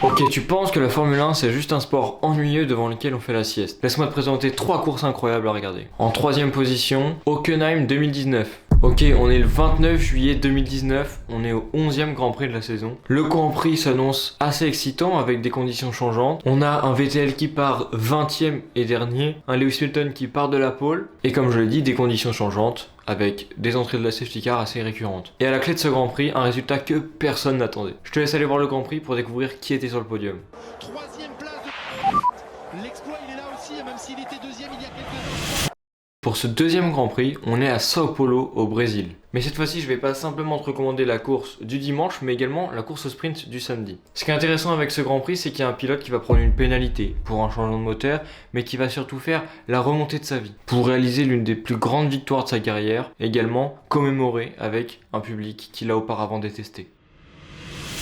Ok, tu penses que la Formule 1 c'est juste un sport ennuyeux devant lequel on fait la sieste. Laisse-moi te présenter 3 courses incroyables à regarder. En troisième position, Hockenheim 2019. Ok, on est le 29 juillet 2019, on est au 11e Grand Prix de la saison. Le Grand Prix s'annonce assez excitant avec des conditions changeantes. On a un VTL qui part 20e et dernier, un Lewis Hamilton qui part de la pole, et comme je l'ai dit, des conditions changeantes avec des entrées de la safety car assez récurrentes. Et à la clé de ce Grand Prix, un résultat que personne n'attendait. Je te laisse aller voir le Grand Prix pour découvrir qui était sur le podium. Troisième place de... L'exploit il est là aussi, même s'il était deuxième il y a quelques instants. Pour ce deuxième Grand Prix, on est à Sao Paulo au Brésil. Mais cette fois-ci, je vais pas simplement te recommander la course du dimanche, mais également la course au sprint du samedi. Ce qui est intéressant avec ce Grand Prix, c'est qu'il y a un pilote qui va prendre une pénalité pour un changement de moteur, mais qui va surtout faire la remontée de sa vie, pour réaliser l'une des plus grandes victoires de sa carrière, également commémorer avec un public qu'il a auparavant détesté.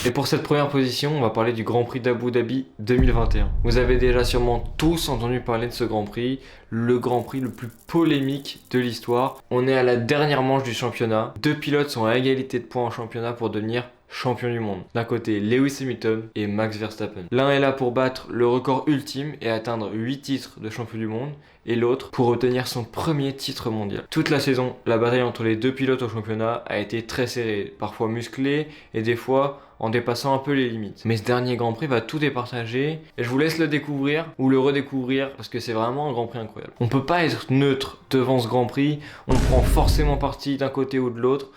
Et pour cette première position, on va parler du Grand Prix d'Abu Dhabi 2021. Vous avez déjà sûrement tous entendu parler de ce Grand Prix, le Grand Prix le plus polémique de l'histoire. On est à la dernière manche du championnat. Deux pilotes sont à égalité de points en championnat pour devenir champion du monde. D'un côté, Lewis Hamilton et Max Verstappen. L'un est là pour battre le record ultime et atteindre 8 titres de champion du monde, et l'autre pour obtenir son premier titre mondial. Toute la saison, la bataille entre les deux pilotes au championnat a été très serrée, parfois musclée et des fois en dépassant un peu les limites. Mais ce dernier Grand Prix va tout départager et je vous laisse le découvrir ou le redécouvrir parce que c'est vraiment un Grand Prix incroyable. On peut pas être neutre devant ce Grand Prix, on prend forcément parti d'un côté ou de l'autre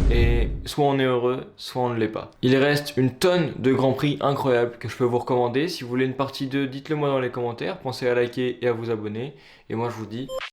et soit on est heureux, soit on ne l'est pas. Il reste une tonne de Grands Prix incroyables que je peux vous recommander. Si vous voulez une partie 2, dites-le moi dans les commentaires, pensez à liker et à vous abonner et moi je vous dis